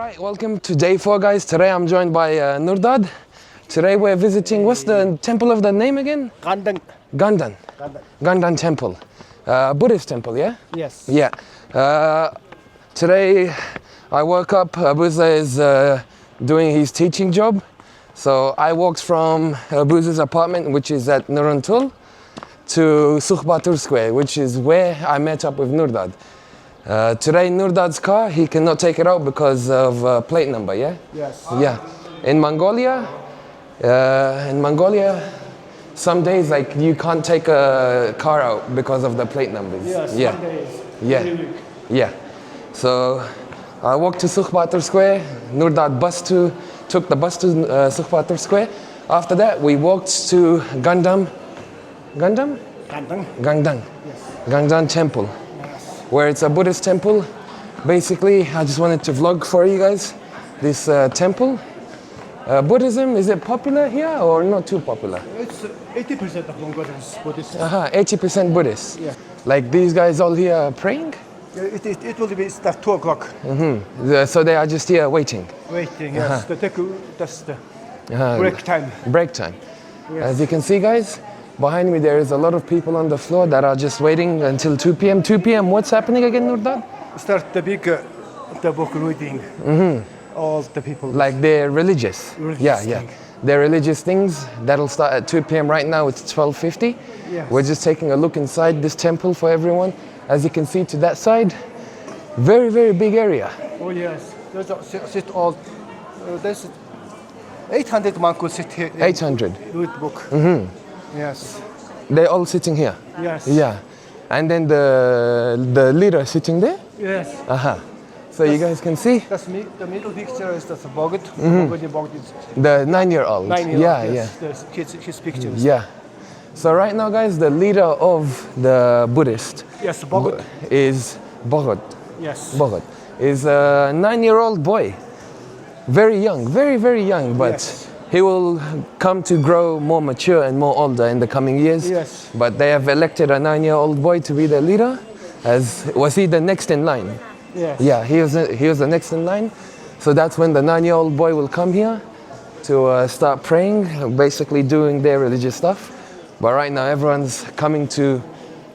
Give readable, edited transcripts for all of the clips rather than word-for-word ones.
Alright, welcome to day 4, guys. Today I'm joined by Noordaad. Today we're visiting, what's the temple of the name again? Gandan. Gandan. Gandan temple. Buddhist temple, yeah? Yes. Yeah. Today I woke up, Abuzar is doing his teaching job. So I walked from Abuzar's apartment, which is at Noordaad, to Sukhbaatar Square, which is where I met up with Noordaad. Today Noordaad's car, he cannot take it out because of plate number, yeah? Yes. Yeah. In Mongolia, some days like you can't take a car out because of the plate numbers. Yes, yeah. some days. Yeah. Yeah. So I walked to Sukhbaatar Square. Noordaad took the bus to Sukhbaatar Square. After that, we walked to Gandan. Gandan. Yes. Gandan temple, where it's a Buddhist temple. Basically, I just wanted to vlog for you guys this temple. Buddhism, is it popular here or not too popular? It's 80% of Mongolians Buddhist. 80% Buddhist. Yeah. Like these guys all here praying? It will be start 2 o'clock. So they are just here waiting? Waiting, yes. That's the break time. Break time. Yes. As you can see, guys, behind me there is a lot of people on the floor that are just waiting until 2 p.m. 2 p.m. What's happening again, Noordaad? Start the big the book reading. All the people. Like they're religious. Yeah. They're religious things. That'll start at 2 p.m. Right now it's 12:50. Yes. We're just taking a look inside this temple for everyone. As you can see to that side, very, very big area. Oh yes. There's all. There's 800 monks will sit here. 800. Read book. Yes. They're all sitting here. Yes. Yeah. And then the leader sitting there. Yes. So you guys can see The middle picture is the Bodh. Mongolian Bodh is the 9-year-old. 9-year-old. Yeah, yes. His pictures. Yeah. So right now, guys, the leader of the Buddhist Yes, Bodh. is Bodh. Yes. Bodh is a 9-year-old boy. Very young, very, very young, but Yes. he will come to grow more mature and more older in the coming years. Yes. But they have elected a 9-year-old boy to be the leader. Was he the next in line? Yes. Yeah, he was the next in line. So that's when the 9-year-old boy will come here to start praying, basically doing their religious stuff. But right now everyone's coming to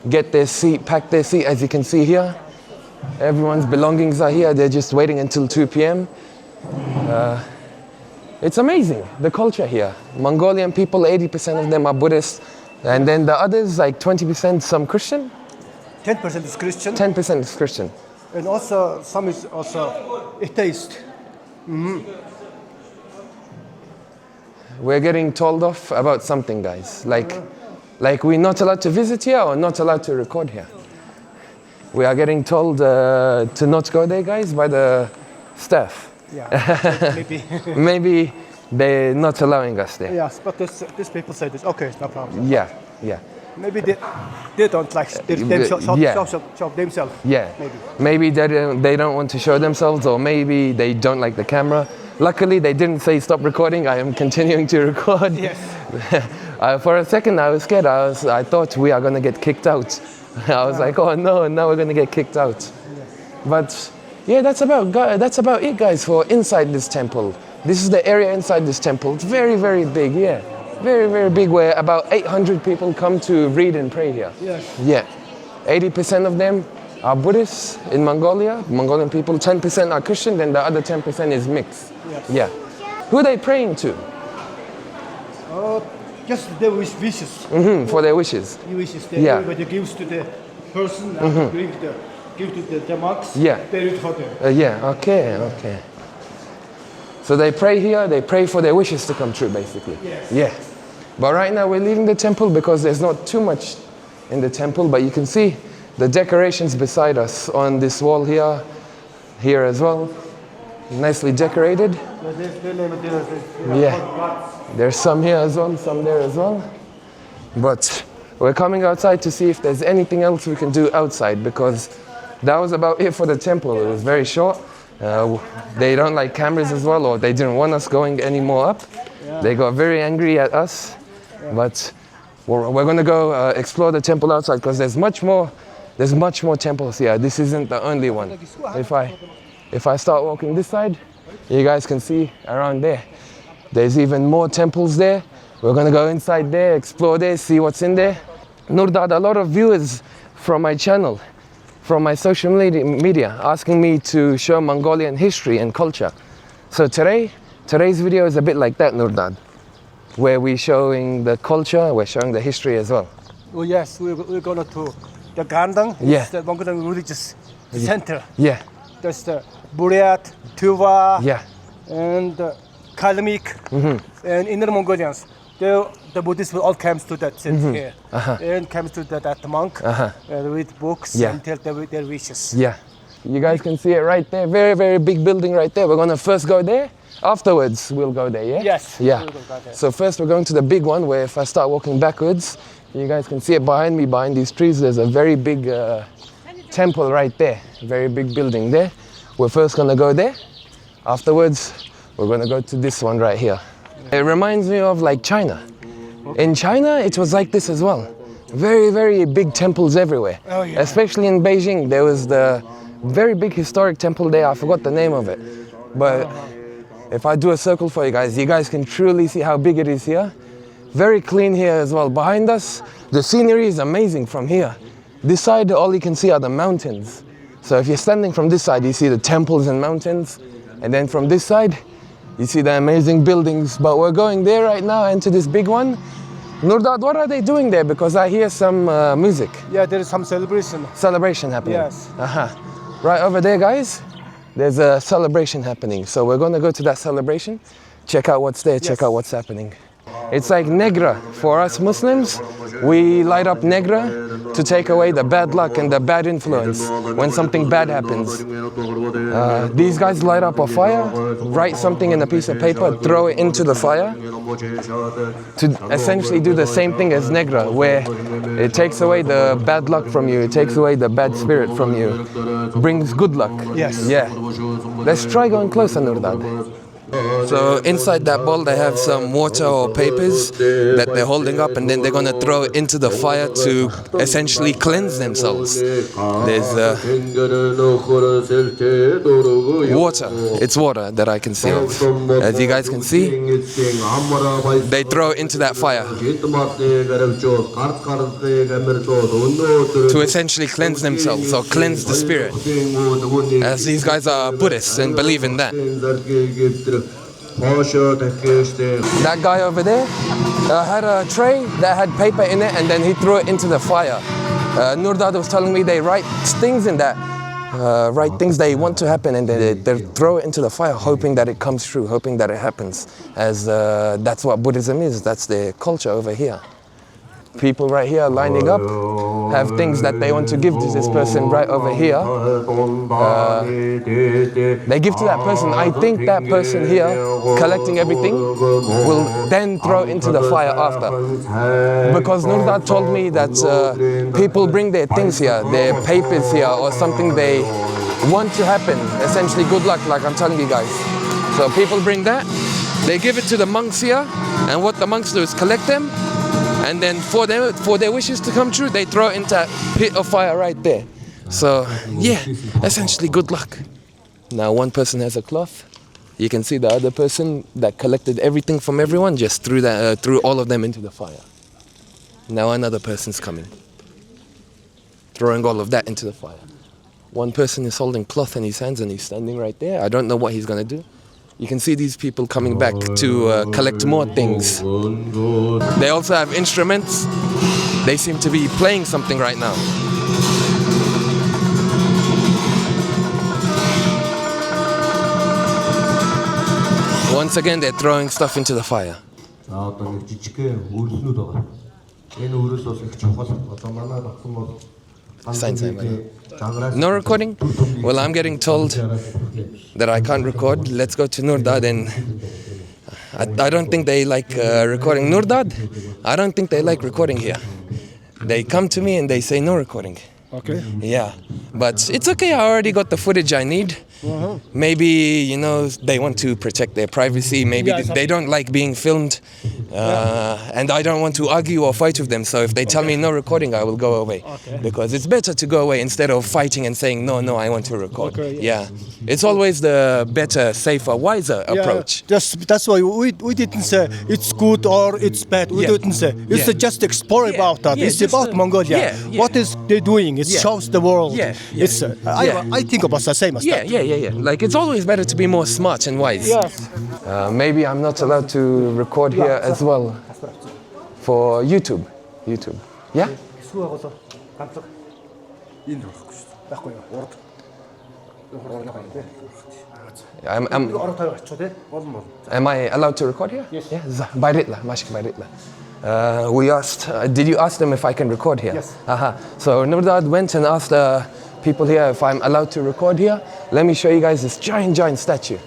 get their seat, pack their seat, as you can see here. Everyone's belongings are here. They're just waiting until 2 p.m. It's amazing, the culture here. Mongolian people, 80% of them are Buddhist. And then the others, like 20% some Christian. 10% is Christian. 10% is Christian. And also some is also atheist. We're getting told off about something, guys. Like we're not allowed to visit here or not allowed to record here. We are getting told to not go there, guys, by the staff. Yeah, maybe. Maybe they're not allowing us there. Yes, but these people say this. Okay, no problem. Yeah. Maybe they don't like show themselves. Yeah. Maybe they don't want to show themselves, or maybe they don't like the camera. Luckily, they didn't say stop recording. I am continuing to record. Yes. For a second, I was scared. I thought we are going to get kicked out. I was like, oh no, now we're going to get kicked out. Yeah. But yeah, that's about it, guys, for inside this temple. This is the area inside this temple. It's very, very big, yeah. Very, very big, where about 800 people come to read and pray here. Yes. Yeah. 80% of them are Buddhists in Mongolia, Mongolian people. 10% are Christian, then the other 10% is mixed. Yes. Yeah. Who are they praying to? Just their wishes. For their wishes. Wishes that everybody gives to the person and give to the monks. Yeah. They read for them. Yeah, okay. So they pray here, they pray for their wishes to come true, basically. Yes. Yeah. But right now we're leaving the temple because there's not too much in the temple, but you can see the decorations beside us on this wall here as well. Nicely decorated. Yeah. There's some here as well, some there as well. But we're coming outside to see if there's anything else we can do outside, because that was about it for the temple. It was very short. They don't like cameras as well, or they didn't want us going any more up. Yeah. They got very angry at us. Yeah. But we're going to go explore the temple outside, because there's much more temples here. This isn't the only one. If I start walking this side, You guys can see around there. There's even more temples there. We're gonna go inside there, explore there, see what's in there. Noordaad, a lot of viewers from my channel, from my social media, asking me to show Mongolian history and culture. So today's video is a bit like that, Noordaad, where we're showing the culture, we're showing the history as well. Oh yes, we're going to the Gandan. Yeah. It's the Mongolian religious center. Yeah, There's the Buryat, Tuva, yeah, and Kalmyk, and Inner Mongolians. The Buddhists all comes to that center here, and comes to that monk with books and tell their wishes. yeah. You guys can see it right there. Very, very big building right there. We're gonna first go there. Afterwards, we'll go there, yeah? Yes. Yeah. We'll go there. So first we're going to the big one where if I start walking backwards, you guys can see it behind me, behind these trees, there's a very big temple right there. Very big building there. We're first gonna go there. Afterwards, we're gonna go to this one right here. It reminds me of like China. In China, it was like this as well. Very, very big temples everywhere. Oh, yeah. Especially in Beijing, there was the very big historic temple there. I forgot the name of it. But if I do a circle for you guys can truly see how big it is here. Very clean here as well. Behind us, the scenery is amazing from here. This side, all you can see are the mountains. So if you're standing from this side, you see the temples and mountains. And then from this side, you see the amazing buildings. But we're going there right now into this big one. Noordaad, what are they doing there? Because I hear some music. Yeah, there is some celebration. Celebration happening. Yes. Right over there, guys, there's a celebration happening. So we're going to go to that celebration, check out what's there, check out what's happening. It's like Negra. For us Muslims, we light up Negra to take away the bad luck and the bad influence when something bad happens. These guys light up a fire, write something in a piece of paper, throw it into the fire to essentially do the same thing as Negra, where it takes away the bad luck from you, it takes away the bad spirit from you, brings good luck. Yes. Yeah. Let's try going closer, Noordaad. So inside that bowl they have some water or papers that they're holding up, and then they're going to throw it into the fire to essentially cleanse themselves. There's water. It's water that I can see of. As you guys can see, they throw it into that fire to essentially cleanse themselves or cleanse the spirit. As these guys are Buddhists and believe in that. That guy over there had a tray that had paper in it, and then he threw it into the fire. Noordaad was telling me they write things in that, write things they want to happen, and then they throw it into the fire, hoping that it comes true, hoping that it happens. As that's what Buddhism is, that's their culture over here. People right here lining up have things that they want to give to this person right over here. They give to that person. I think that person here collecting everything will then throw into the fire after. Because Noordaad told me that people bring their things here, their papers here, or something they want to happen, essentially good luck, like I'm telling you guys. So people bring that, they give it to the monks here, and what the monks do is collect them, and then for their wishes to come true, they throw it into a pit of fire right there. So yeah, essentially good luck. Now one person has a cloth. You can see the other person that collected everything from everyone just threw all of them into the fire. Now another person's coming, throwing all of that into the fire. One person is holding cloth in his hands and he's standing right there. I don't know what he's gonna do. You can see these people coming back to collect more things. They also have instruments. They seem to be playing something right now. Once again, they're throwing stuff into the fire. No recording? Well, I'm getting told that I can't record. Let's go to Noordaad, and I don't think they like recording. Noordaad, I don't think they like recording here. They come to me and they say no recording. Okay. Yeah, but it's okay. I already got the footage I need. Maybe, you know, they want to protect their privacy. Maybe Yeah, they don't like being filmed. And I don't want to argue or fight with them. So if they tell me no recording, I will go away. Okay. Because it's better to go away instead of fighting and saying, no, I want to record. Okay, Yeah. It's always the better, safer, wiser approach. That's why we didn't say it's good or it's bad. We didn't say. It's just explore about that. It's just, about Mongolia. What is they doing? It shows the world. It's. I think about the same as that. Yeah. Like, it's always better to be more smart and wise. Yes. Maybe I'm not allowed to record here as well for YouTube. Yeah? Am I allowed to record here? Yes. Yeah. Bayritla, mashik bayritla. We asked, did you ask them if I can record here? Yes. So Noordaad went and asked people here if I'm allowed to record here. Let me show you guys this giant statue.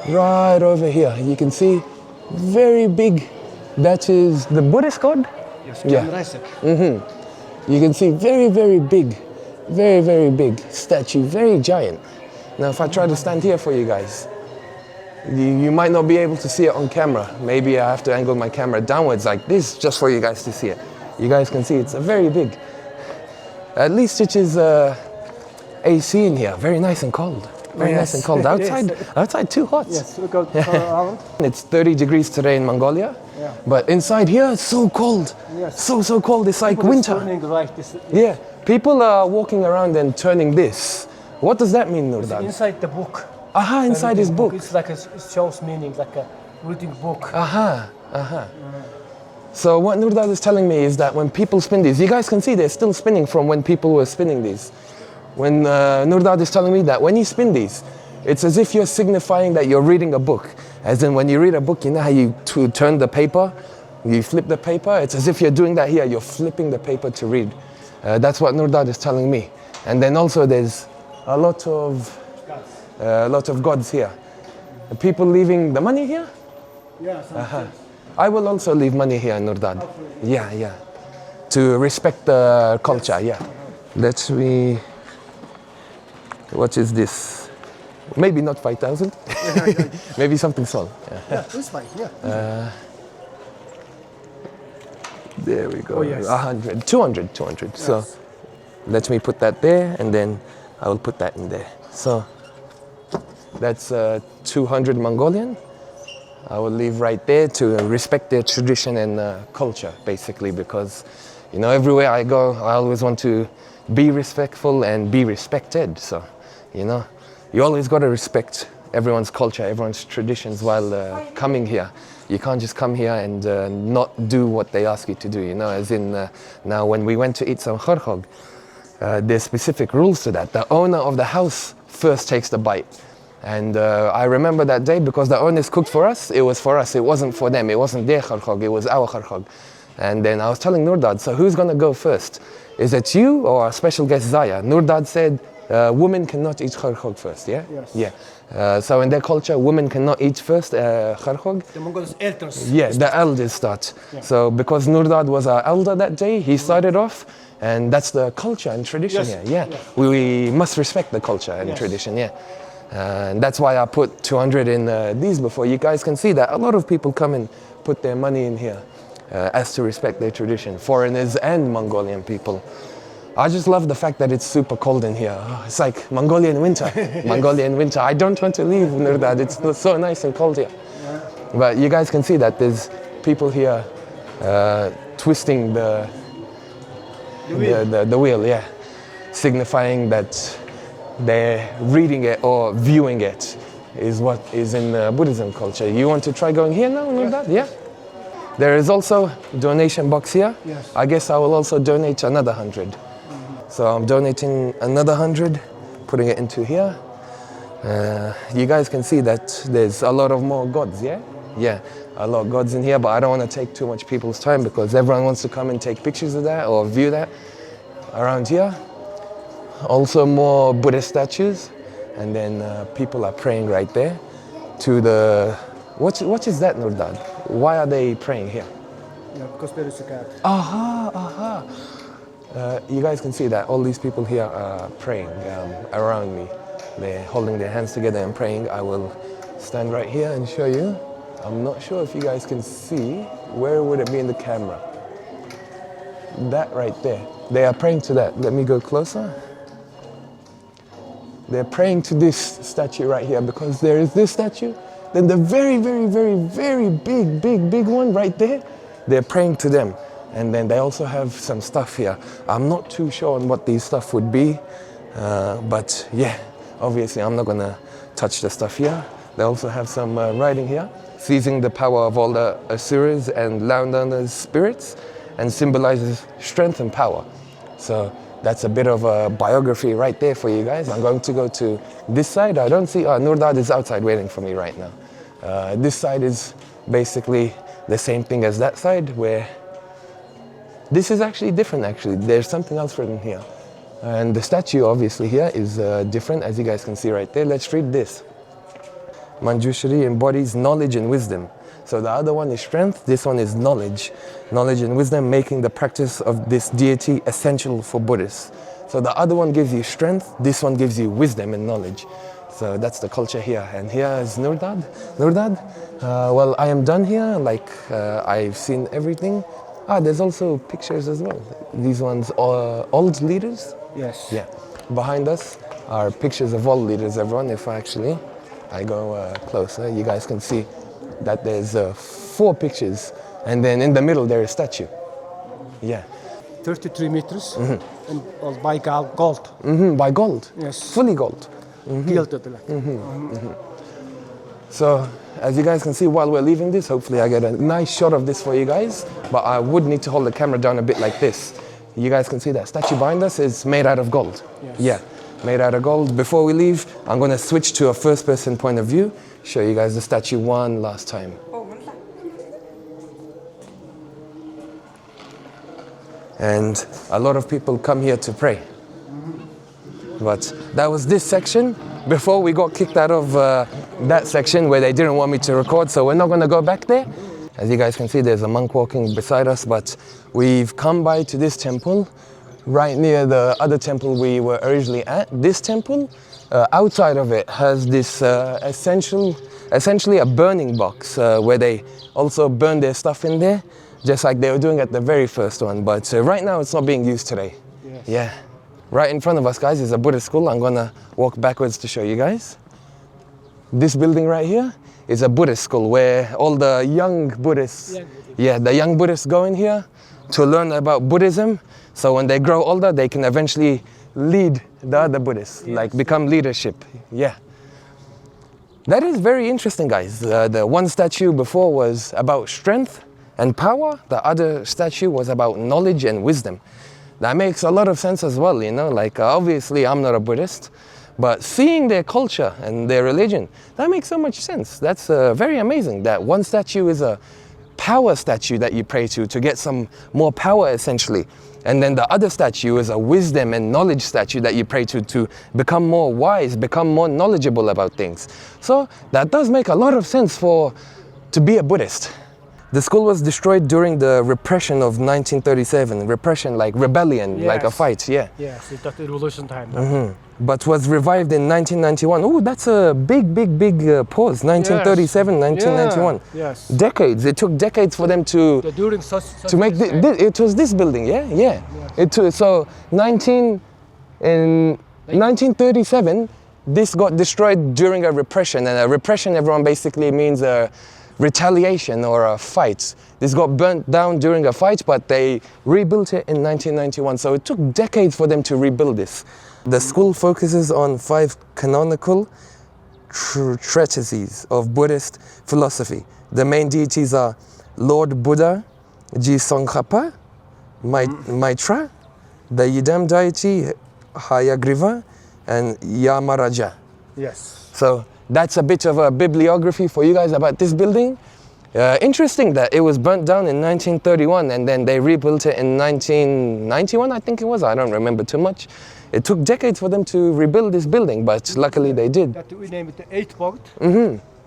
Right over here. You can see, very big. That is the Buddhist God? Yes. Yeah. You can see very big, very big statue, very giant. Now if I try to stand here for you guys, you might not be able to see it on camera. Maybe I have to angle my camera downwards like this just for you guys to see it. You guys can see it's a very big. At least it is AC in here, very nice and cold. Very nice and cold. Outside too hot. Yes. We go around. It's 30 degrees today in Mongolia. Yeah. But inside here it's so cold. Yes. So cold. It's like winter. Yeah. People are walking around and turning this. What does that mean, Noordaad? Inside the book. Inside his book. It's like it shows meaning, like a reading book. So what Noordaad is telling me is that when people spin these, you guys can see they're still spinning from when people were spinning these. When Noordaad is telling me that when you spin these, it's as if you're signifying that you're reading a book. As in when you read a book, you know how you turn the paper, you flip the paper? It's as if you're doing that here, you're flipping the paper to read. That's what Noordaad is telling me. And then also there's a lot of gods here. People leaving the money here? Yeah. I will also leave money here in Noordaad. Yeah. To respect the culture, yeah. Let me... What is this? Maybe not 5,000. Maybe something small. Yeah, it's fine. Yeah. There we go. Oh, yes. 100, 200. Yes. So let me put that there, and then I will put that in there. So that's 200 Mongolian. I will leave right there to respect their tradition and culture, basically, because, you know, everywhere I go, I always want to be respectful and be respected. So, you know, you always got to respect everyone's culture, everyone's traditions while coming here. You can't just come here and not do what they ask you to do, you know, as in now when we went to eat some kharkhog, there's specific rules to that. The owner of the house first takes the bite. And I remember that day because the owners cooked for us, it was for us, it wasn't for them, it wasn't their kharkhog, it was our kharkhog. And then I was telling Noordaad, so who's gonna go first? Is it you or our special guest Zaya? Noordaad said, women cannot eat kharkhog first, yeah? Yes. Yeah. So in their culture, women cannot eat first kharkhog. The Mongols elders. Yeah, the elders start. Yeah. So because Noordaad was our elder that day, he started off, and that's the culture and tradition here. Yeah, we must respect the culture and tradition. Yeah, and that's why I put 200 in these before you guys can see that a lot of people come and put their money in here as to respect their tradition, foreigners and Mongolian people. I just love the fact that it's super cold in here. Oh, it's like Mongolian winter. Mongolian winter. I don't want to leave Noordaad. It's so nice and cold here. Yeah. But you guys can see that there's people here twisting the wheel, yeah, signifying that they're reading it or viewing it is what is in Buddhism culture. You want to try going here now, Noordaad? Yeah. There is also a donation box here. Yes. I guess I will also donate another 100. So I'm donating another 100, putting it into here. You guys can see that there's a lot of more gods, yeah? Yeah, a lot of gods in here, but I don't want to take too much people's time because everyone wants to come and take pictures of that or view that around here. Also more Buddhist statues, and then people are praying right there to the... What is that, Noordaad? Why are they praying here? Yeah, because there is a god. You guys can see that all these people here are praying around me. They're holding their hands together and praying. I will stand right here and show you. I'm not sure if you guys can see. Where would it be in the camera? That right there. They are praying to that. Let me go closer. They're praying to this statue right here because there is this statue. Then the very, very, very, very big one right there. They're praying to them. And then they also have some stuff here. I'm not too sure on what these stuff would be. But yeah, obviously I'm not gonna touch the stuff here. They also have some writing here, seizing the power of all the Asuras and Gandan's spirits, and symbolizes strength and power. So that's a bit of a biography right there for you guys. I'm going to go to this side. I don't see, Noordaad is outside waiting for me right now. This side is basically the same thing as that side, where this is actually different actually. There's something else written here. And the statue obviously here is different, as you guys can see right there. Let's read this. Manjushri embodies knowledge and wisdom. So the other one is strength, this one is knowledge. Knowledge and wisdom, making the practice of this deity essential for Buddhists. So the other one gives you strength, this one gives you wisdom and knowledge. So that's the culture here. And here is Noordaad. Well, I am done here, like I've seen everything. There's also pictures as well. These ones are old leaders? Yes. Yeah. Behind us are pictures of all leaders, everyone. If I go closer, you guys can see that there's 4 pictures, and then in the middle there is a statue. Yeah. 33 meters, and all by gold. By gold? Yes. Fully gold? Gilded. So, as you guys can see, while we're leaving this, hopefully I get a nice shot of this for you guys, but I would need to hold the camera down a bit like this. You guys can see that statue behind us is made out of gold. Yes. Yeah, made out of gold. Before we leave, I'm going to switch to a first-person point of view, show you guys the statue one last time. And a lot of people come here to pray. But that was this section before we got kicked out of that section where they didn't want me to record, so we're not going to go back there. As you guys can see, there's a monk walking beside us, but we've come by to this temple right near the other temple we were originally at. This temple, outside of it, has this essentially a burning box where they also burn their stuff in there, just like they were doing at the very first one. But right now it's not being used today. Yes. Yeah. Right in front of us, guys, is a Buddhist school. I'm gonna walk backwards to show you guys. This building right here is a Buddhist school where all the young Buddhists, the young Buddhists go in here to learn about Buddhism. So when they grow older, they can eventually lead the other Buddhists, like become leadership. Yeah. That is very interesting, guys. The one statue before was about strength and power. The other statue was about knowledge and wisdom. That makes a lot of sense as well, you know, like obviously I'm not a Buddhist, but seeing their culture and their religion, that makes so much sense. That's very amazing that one statue is a power statue that you pray to get some more power essentially. And then the other statue is a wisdom and knowledge statue that you pray to become more wise, become more knowledgeable about things. So that does make a lot of sense to be a Buddhist. The school was destroyed during the repression of 1937. Repression, like rebellion, like a fight, yeah. Yes, it's the revolution time. But was revived in 1991. Oh, that's a big pause. 1937, 1991. Yes. Decades. It took decades for them to During to make it was this building, yeah. Yes. So 1937, this got destroyed during a repression, and a repression, everyone basically means a retaliation or a fight. This got burnt down during a fight, but they rebuilt it in 1991. So it took decades for them to rebuild this. The school focuses on 5 canonical treatises of Buddhist philosophy. The main deities are Lord Buddha, Tsongkhapa, Maitra, the Yidam deity Hayagriva, and Yamaraja. Yes. So that's a bit of a bibliography for you guys about this building. Interesting that it was burnt down in 1931 and then they rebuilt it in 1991, I think it was. I don't remember too much. It took decades for them to rebuild this building, but luckily they did. That we named it the 8th Bodh.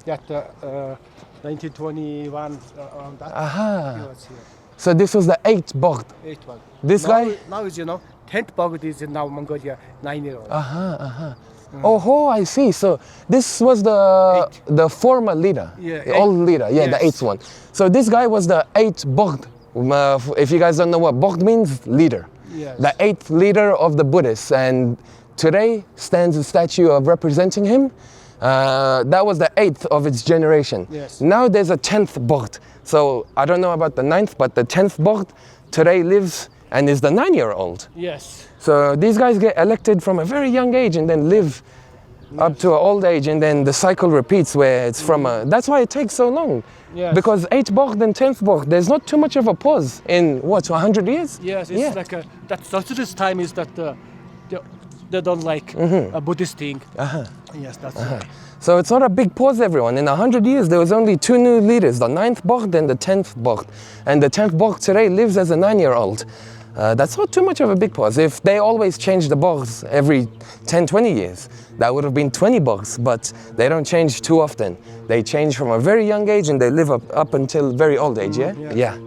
That 1921 that he was here. So this was the 8th Bodh. 8th Bodh. This guy? Now is, 10th Bodh is in now Mongolia, 9-year-old. Oh, I see. So this was the former leader, Yeah, old leader, yeah, yes. the 8th one. So this guy was the 8th Bodh. If you guys don't know what Bodh means, leader. Yes. The 8th leader of the Buddhists, and today stands a statue of representing him. That was the 8th of its generation. Yes. Now there's a 10th Bodh. So I don't know about the 9th, but the 10th Bodh today lives and is the 9-year-old. Yes. So these guys get elected from a very young age and then live up to an old age, and then the cycle repeats where it's from that's why it takes so long. Yes. Because 8th Bodh and 10th Bodh, there's not too much of a pause in 100 years? Yes, it's like this time is that they don't like a Buddhist thing. Yes, that's right. So it's not a big pause, everyone. In 100 years, there was only 2 new leaders, the 9th Bodh and the 10th Bodh. And the 10th Bodh today lives as a 9-year-old. That's not too much of a big pause. If they always change the Bodhs every 10, 20 years, that would have been 20 Bodhs, but they don't change too often. They change from a very young age and they live up until very old age, yeah?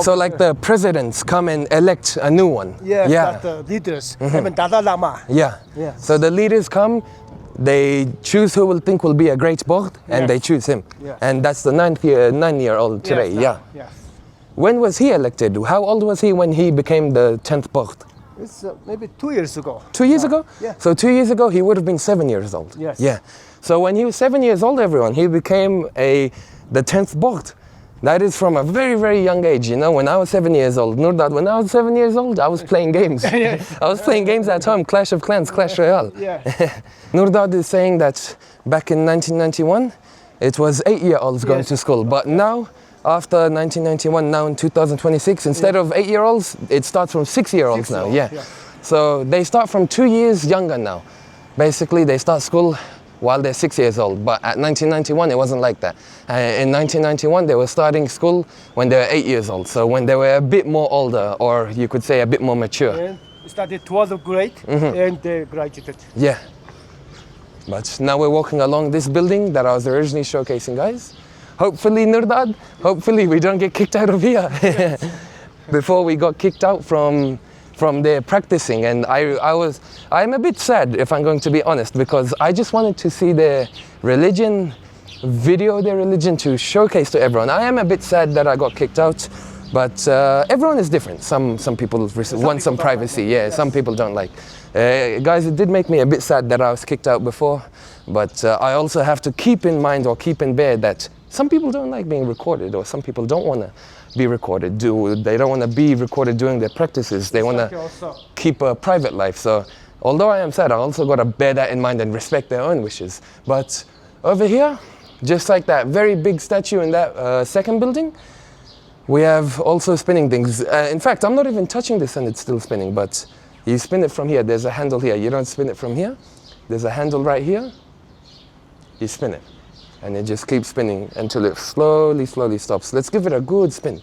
So like the presidents come and elect a new one. Yes, Yeah. that the leaders, even Dalai Lama. Yeah. Yes. So the leaders come, they choose who will think will be a great Bodh, and Yes. they choose him. Yes. And that's the 9-year-old today, Yes, Yes. When was he elected? How old was he when he became the 10th Bodh? It's maybe 2 years ago. 2 years ago? Yeah. So 2 years ago, he would have been 7 years old. Yes. Yeah. So when he was 7 years old, everyone, he became the 10th Bodh. That is from a very, very young age. When I was 7 years old, Noordaad, when I was 7 years old, I was playing games. I was playing games at home, Clash of Clans, Clash Royale. Yeah. Noordaad is saying that back in 1991, it was 8-year-olds going Yes. to school. But now, after 1991, now in 2026, instead of 8-year-olds, it starts from 6-year-olds now. 6-year-olds, Yeah. yeah. So they start from 2 years younger now. Basically, they start school while they're 6 years old. But at 1991, it wasn't like that. In 1991, they were starting school when they were 8 years old. So when they were a bit more older, or you could say a bit more mature. And started 12th grade and they graduated. Yeah. But now we're walking along this building that I was originally showcasing, guys. Hopefully, Noordaad, hopefully we don't get kicked out of here. Before we got kicked out from there practicing, and I'm a bit sad, if I'm going to be honest, because I just wanted to see their religion, video their religion to showcase to everyone. I am a bit sad that I got kicked out, but everyone is different. Some people want some privacy, yeah, some people don't like. Guys, it did make me a bit sad that I was kicked out before, but I also have to keep in mind or keep in bear that some people don't like being recorded, or some people don't want to be recorded. They don't want to be recorded doing their practices. They want to keep a private life. So although I am sad, I also got to bear that in mind and respect their own wishes. But over here, just like that very big statue in that second building, we have also spinning things. In fact, I'm not even touching this and it's still spinning, but you spin it from here. There's a handle here. You don't spin it from here. There's a handle right here. You spin it. And it just keeps spinning until it slowly, slowly stops. Let's give it a good spin.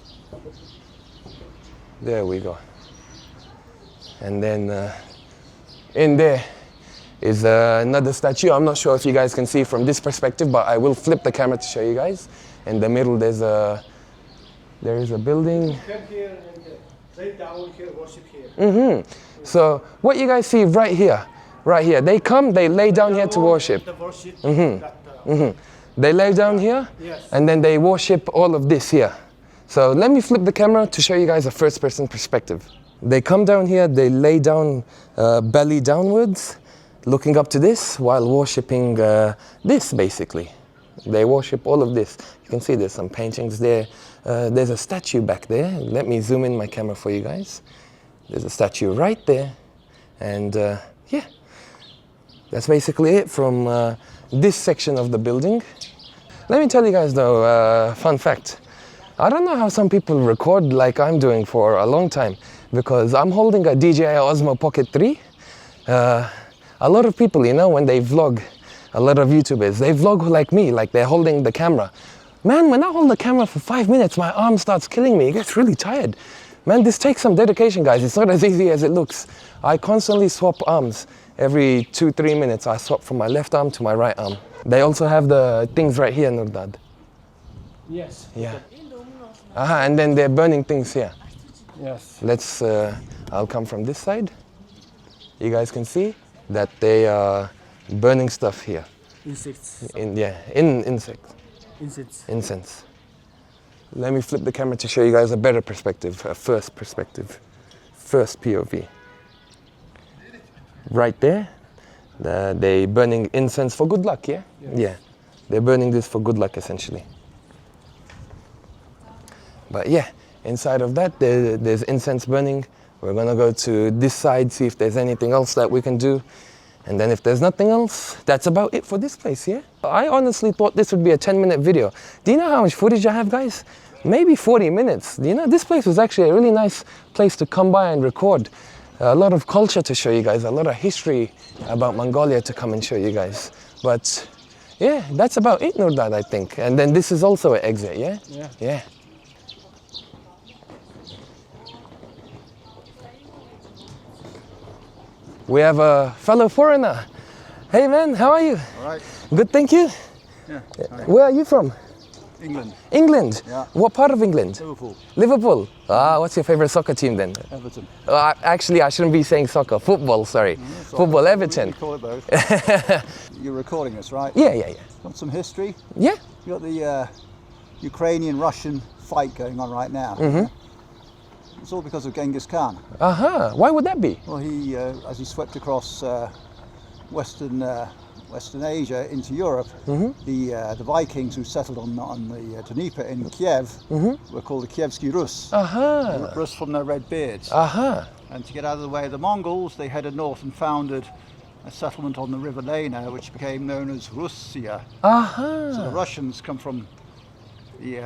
There we go. And then in there is another statue. I'm not sure if you guys can see from this perspective, but I will flip the camera to show you guys. In the middle, there is a building. Come here and lay down here, worship here. So what you guys see right here, they come, they lay down here to worship. The worship. They lay down here, Yes. and then they worship all of this here. So let me flip the camera to show you guys a first-person perspective. They come down here, they lay down belly downwards, looking up to this, while worshipping this, basically. They worship all of this. You can see there's some paintings there. There's a statue back there. Let me zoom in my camera for you guys. There's a statue right there. And yeah, that's basically it from this section of the building. Let me tell you guys though, fun fact. I don't know how some people record like I'm doing for a long time, because I'm holding a DJI Osmo Pocket 3. A lot of people, when they vlog, a lot of YouTubers, they vlog like me, like they're holding the camera. Man, when I hold the camera for 5 minutes, my arm starts killing me. It gets really tired. Man, this takes some dedication, guys. It's not as easy as it looks. I constantly swap arms. Every 2-3 minutes, I swap from my left arm to my right arm. They also have the things right here, Noordaad. Yes. Yeah. And then they're burning things here. Yes. Let's, I'll come from this side. You guys can see that they are burning stuff here. Insects. Insects. Incense. Incense. Let me flip the camera to show you guys a better perspective, a first perspective, first POV. Right there, they burning incense for good luck, yeah? Yes. Yeah, they're burning this for good luck essentially. But yeah, inside of that, there's incense burning. We're gonna go to this side, see if there's anything else that we can do. And then if there's nothing else, that's about it for this place, yeah? I honestly thought this would be a 10-minute video. Do you know how much footage I have, guys? Maybe 40 minutes. You know, this place was actually a really nice place to come by and record. A lot of culture to show you guys, a lot of history about Mongolia to come and show you guys. But yeah, that's about it, Noordaad, I think. And then this is also an exit, yeah? Yeah. Yeah. We have a fellow foreigner. Hey man, how are you? All right. Good, thank you. Yeah. Where are you from? England. England? Yeah. What part of England? Liverpool. Liverpool. What's your favorite soccer team then? Everton. Actually, I shouldn't be saying soccer. Football, sorry. Football, Everton. We call it both. You're recording this, right? Yeah. Got some history? Yeah? You got the Ukrainian-Russian fight going on right now. Mm-hmm. It's all because of Genghis Khan. Why would that be? Well, he, as he swept across Western Asia into Europe, Mm-hmm. the Vikings who settled on the Dnieper in Kiev Mm-hmm. were called the Kievsky Rus. Rus from their red beards. And to get out of the way of the Mongols, they headed north and founded a settlement on the River Lena, which became known as Russia. So the Russians come from the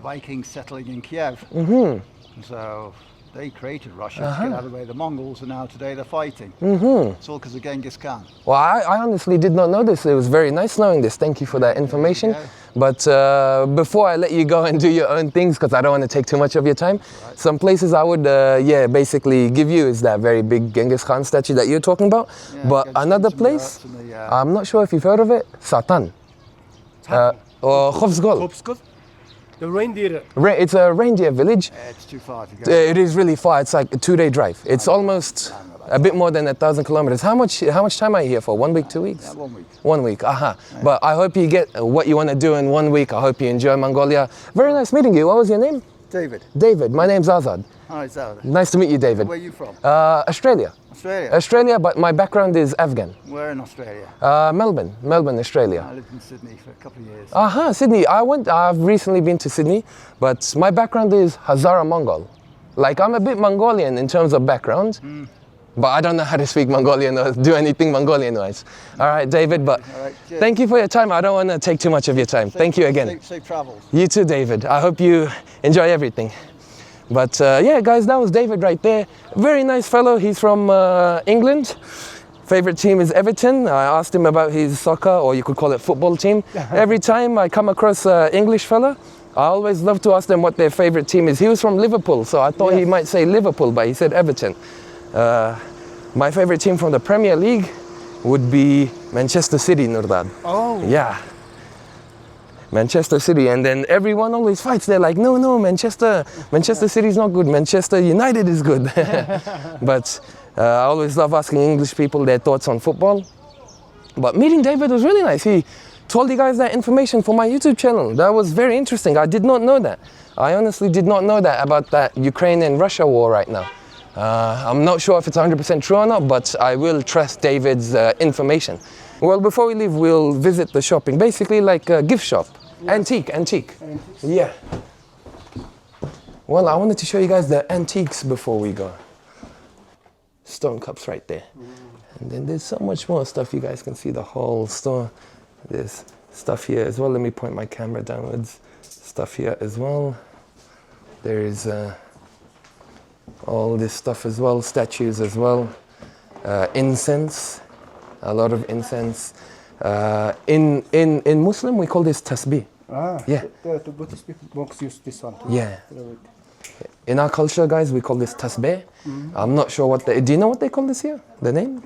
Vikings settling in Kiev. Mm-hmm. So they created Russia to get out of the way of the Mongols, and now today they're fighting. It's all because of Genghis Khan. Well, I honestly did not know this. It was very nice knowing this. Thank you for that information. Yeah. But before I let you go and do your own things, because I don't want to take too much of your time, some places I would, basically give you is that very big Genghis Khan statue that you're talking about. Yeah, But another place, I'm not sure if you've heard of it, Satan. Or Khofsgol. The reindeer. It's a reindeer village. It's too far to go. It is really far. It's like a 2-day drive. It's almost a bit more than 1,000 kilometers. How much time are you here for? 1 week, 2 weeks? Yeah, 1 week. 1 week, But I hope you get what you want to do in 1 week. I hope you enjoy Mongolia. Very nice meeting you. What was your name? David. David. My name's Azad. Hi, Zara. Nice to meet you, David. Where are you from? Australia. Australia. Australia, but my background is Afghan. Where in Australia? Melbourne, Australia. I lived in Sydney for a couple of years. Sydney. I've recently been to Sydney, but my background is Hazara Mongol. Like, I'm a bit Mongolian in terms of background, but I don't know how to speak Mongolian or do anything Mongolian-wise. All right, David, but All right, cheers. thank you for your time. I don't want to take too much of your time. Thank you again. Safe travels. You too, David. I hope you enjoy everything. But yeah, guys, that was David right there. Very nice fellow. He's from England. Favorite team is Everton. I asked him about his soccer, or you could call it football team. Every time I come across an English fella, I always love to ask them what their favorite team is. He was from Liverpool, so I thought he might say Liverpool, but he said Everton. My favorite team from the Premier League would be Manchester City, Noordaad. Oh. Yeah. Manchester City, and then everyone always fights. They're like, no, Manchester City is not good. Manchester United is good. But I always love asking English people their thoughts on football. But meeting David was really nice. He told you guys that information for my YouTube channel. That was very interesting. I did not know that. I honestly did not know that about that Ukraine and Russia war right now. I'm not sure if it's 100% true or not, but I will trust David's information. Well, before we leave, we'll visit the shopping. Basically like a gift shop. Yeah. Antique. Yeah. Well, I wanted to show you guys the antiques before we go. Stone cups right there. And then there's so much more stuff. You guys can see the whole store. There's stuff here as well. Let me point my camera downwards. Stuff here as well. There is all this stuff as well. Statues as well. Incense. A lot of incense. In Muslim, we call this tasbih. Yeah. The Buddhist monks use this one. Yeah. In our culture, guys, we call this tasbih. I'm not sure what do you know what they call this here? The name?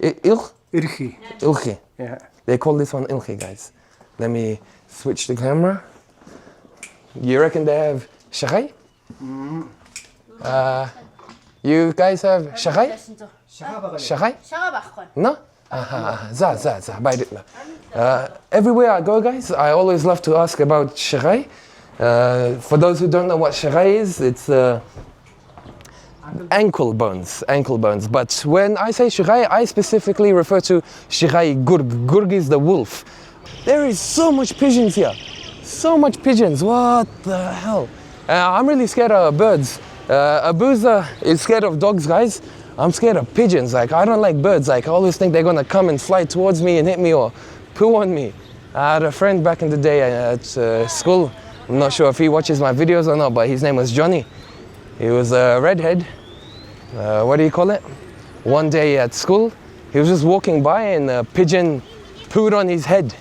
Irkhi. Ilkhi. Yeah. They call this one ilkhi, guys. Let me switch the camera. You reckon they have shagai? You guys have shagai? Shagai? No? Everywhere I go, guys, I always love to ask about shagai. For those who don't know what shagai is, it's ankle bones. But when I say shagai, I specifically refer to shagai gurg. Gurg is the wolf. There is so much pigeons here. So much pigeons. What the hell? I'm really scared of birds. Abuzar is scared of dogs, guys. I'm scared of pigeons. Like, I don't like birds. Like, I always think they're gonna come and fly towards me and hit me or poo on me. I had a friend back in the day at school. I'm not sure if he watches my videos or not, but his name was Johnny. He was a redhead. What do you call it? One day at school, he was just walking by and a pigeon pooed on his head.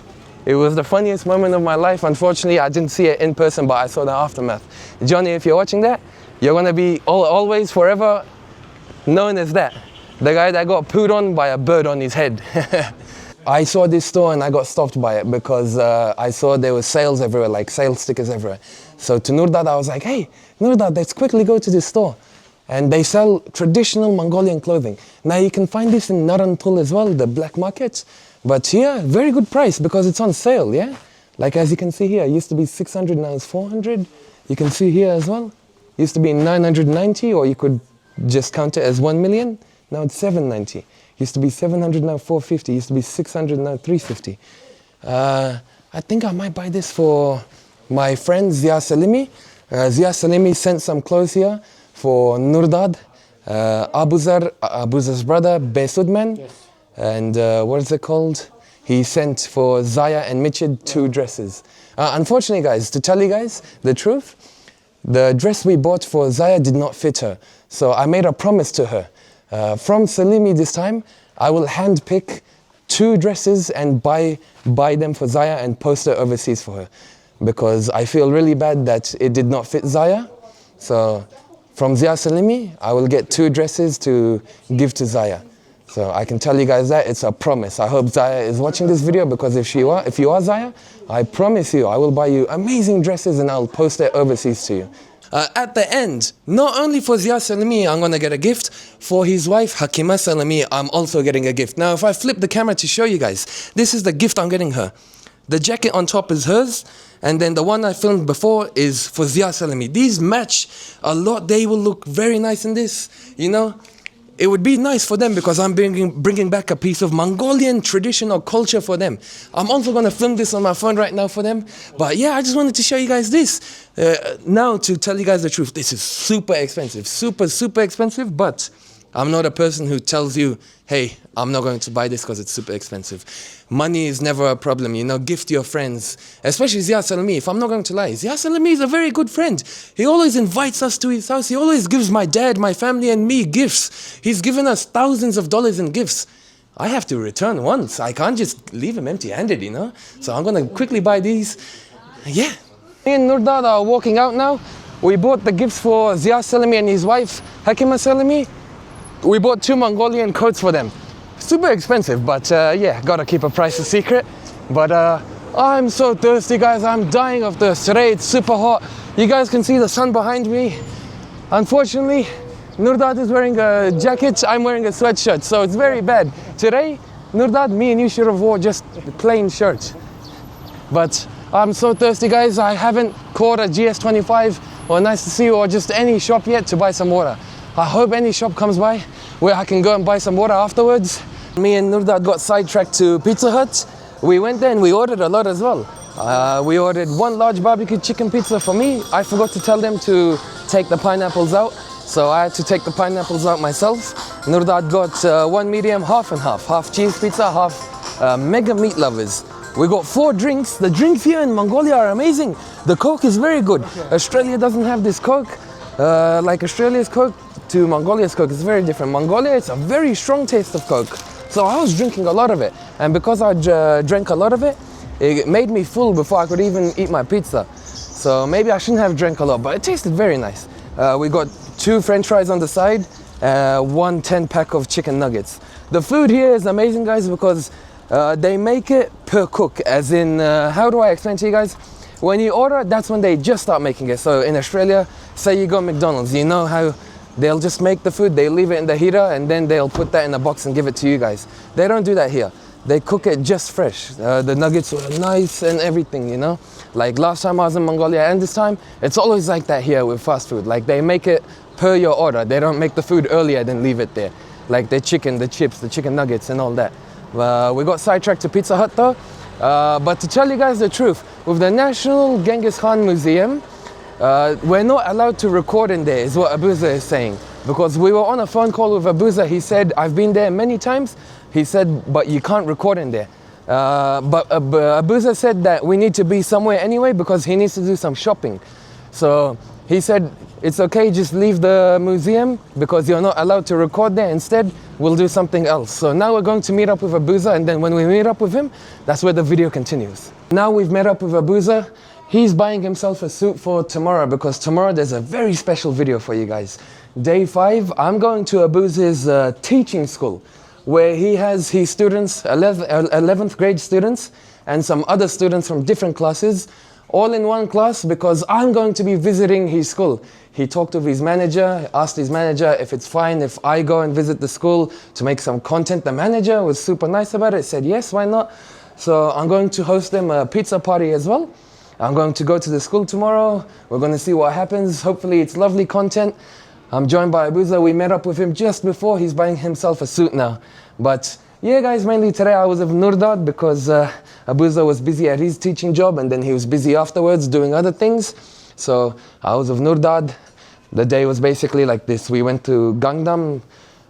It was the funniest moment of my life. Unfortunately, I didn't see it in person, but I saw the aftermath. Johnny, if you're watching that, you're gonna be always, forever known as that. The guy that got pooed on by a bird on his head. I saw this store and I got stopped by it because I saw there were sales everywhere, like sales stickers everywhere. So to Noordaad, I was like, hey, Noordaad, let's quickly go to this store. And they sell traditional Mongolian clothing. Now you can find this in Narantul as well, the black market. But here, very good price because it's on sale, yeah? Like as you can see here, it used to be 600, now it's 400. You can see here as well. It used to be 990, or you could just count it as 1 million. Now it's 790. Used to be 700, now 450. Used to be 600, now 350. I think I might buy this for my friend Zia Salimi. Zia Salimi sent some clothes here for Noordaad, Abuzar's brother, Besudman. Yes. And what is it called? He sent for Zaya and Michid 2 dresses. Unfortunately, guys, to tell you guys the truth, the dress we bought for Zaya did not fit her. So I made a promise to her. From Salimi this time, I will handpick 2 dresses and buy them for Zaya and post it overseas for her. Because I feel really bad that it did not fit Zaya. So from Zia Salimi, I will get 2 dresses to give to Zaya. So I can tell you guys that it's a promise. I hope Zaya is watching this video, because if you are Zaya, I promise you I will buy you amazing dresses and I'll post it overseas to you. At the end, not only for Zia Salimi I'm gonna get a gift, for his wife Hakima Salimi I'm also getting a gift. Now if I flip the camera to show you guys, this is the gift I'm getting her. The jacket on top is hers, and then the one I filmed before is for Zia Salimi. These match a lot. They will look very nice in this, you know. It would be nice for them because I'm bringing back a piece of Mongolian traditional culture for them. I'm also going to film this on my phone right now for them. But yeah, I just wanted to show you guys this. Now, to tell you guys the truth, this is super expensive. Super expensive. But I'm not a person who tells you, hey, I'm not going to buy this because it's super expensive. Money is never a problem, you know. Gift your friends, especially Zia Salimi. If I'm not going to lie, Zia Salimi is a very good friend. He always invites us to his house. He always gives my dad, my family and me gifts. He's given us thousands of dollars in gifts. I have to return once. I can't just leave him empty-handed, you know. So I'm going to quickly buy these. Yeah. Me and Noordaad are walking out now. We bought the gifts for Zia Salimi and his wife, Hakima Salimi. We bought 2 Mongolian coats for them. Super expensive, but yeah, gotta keep a price a secret. But I'm so thirsty, guys. I'm dying of thirst. Today it's super hot. You guys can see the sun behind me. Unfortunately, Noordaad is wearing a jacket. I'm wearing a sweatshirt, so it's very bad. Today, Noordaad, me and you should have worn just a plain shirt. But I'm so thirsty, guys. I haven't caught a GS25 or Nice to See You or just any shop yet to buy some water. I hope any shop comes by where I can go and buy some water afterwards. Me and Noordaad got sidetracked to Pizza Hut. We went there and we ordered a lot as well. We ordered 1 large barbecue chicken pizza for me. I forgot to tell them to take the pineapples out, so I had to take the pineapples out myself. Noordaad got 1 medium, half and half. Half cheese pizza, half mega meat lovers. We got 4 drinks. The drinks here in Mongolia are amazing. The Coke is very good. Australia doesn't have this Coke. Like Australia's Coke to Mongolia's Coke is very different. Mongolia, it's a very strong taste of Coke. So I was drinking a lot of it. And because I drank a lot of it, it made me full before I could even eat my pizza. So maybe I shouldn't have drank a lot, but it tasted very nice. We got 2 French fries on the side, 1 10-pack of chicken nuggets. The food here is amazing, guys, because they make it per cook. As in, how do I explain to you guys? when you order, that's when they just start making it. So in Australia, say you go McDonald's, you know how they'll just make the food, they leave it in the heater, and then they'll put that in a box and give it to you guys. They don't do that here. They cook it just fresh. The nuggets were nice and everything, you know. Like last time I was in Mongolia, and this time, it's always like that here with fast food. Like they make it per your order. They don't make the food earlier than leave it there. Like the chicken, the chips, the chicken nuggets and all that. We got sidetracked to Pizza Hut though. But to tell you guys the truth, with the National Genghis Khan Museum, we're not allowed to record in there, is what Abuzar is saying. Because we were on a phone call with Abuzar, he said, I've been there many times. He said, but you can't record in there. But Abuzar said that we need to be somewhere anyway because he needs to do some shopping. So he said, it's okay, just leave the museum because you're not allowed to record there. Instead, we'll do something else. So now we're going to meet up with Abuzar, and then when we meet up with him, that's where the video continues. Now we've met up with Abuzar. He's buying himself a suit for tomorrow because tomorrow there's a very special video for you guys. Day 5, I'm going to Abuzar's teaching school, where he has his students, 11th grade students, and some other students from different classes, all in one class because I'm going to be visiting his school. He talked to his manager, asked his manager if it's fine if I go and visit the school to make some content. The manager was super nice about it, said yes, why not? So I'm going to host them a pizza party as well. I'm going to go to the school tomorrow. We're going to see what happens. Hopefully it's lovely content. I'm joined by Abuzar. We met up with him just before. He's buying himself a suit now. But yeah guys, mainly today I was with Noordaad because Abuzar was busy at his teaching job and then he was busy afterwards doing other things. So I was with Noordaad. The day was basically like this. We went to Gandan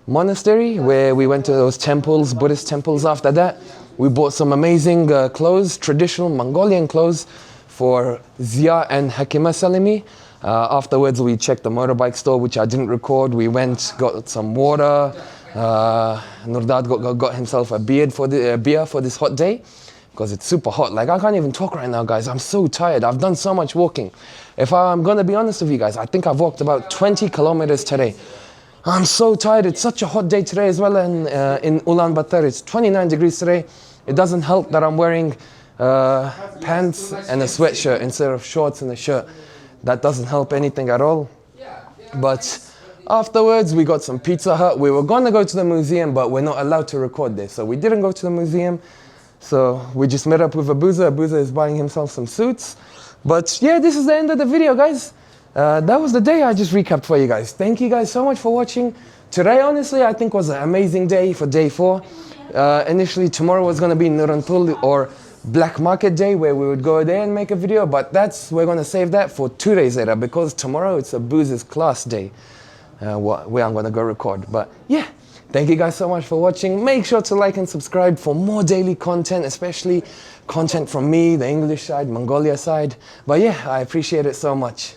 Monastery where we went to those temples, Buddhist temples after that. We bought some amazing clothes, traditional Mongolian clothes for Zia and Hakima Salimi. Afterwards we checked the motorbike store, which I didn't record. We went, got some water. Noordaad got himself a beer for this hot day because it's super hot. Like I can't even talk right now guys, I'm so tired. I've done so much walking. If I'm gonna be honest with you guys, I think I've walked about 20 kilometers today. I'm so tired. It's such a hot day today as well, and in Ulaanbaatar it's 29 degrees today. It doesn't help that I'm wearing pants and a sweatshirt instead of shorts and a shirt. That doesn't help anything at all. But afterwards, we got some Pizza Hut. We were going to go to the museum, but we're not allowed to record there. So we didn't go to the museum. So we just met up with Abuzar. Abuzar is buying himself some suits. But yeah, this is the end of the video, guys. That was the day I just recapped for you guys. Thank you guys so much for watching. Today, honestly, I think was an amazing day for day 4. Initially, tomorrow was going to be Noordaad or Black Market Day, where we would go there and make a video. But we're going to save that for 2 days later because tomorrow it's Abuzar's class day. Where I'm going to go record. But yeah, thank you guys so much for watching. Make sure to like and subscribe for more daily content, especially content from me, the English side, Mongolia side. But yeah, I appreciate it so much.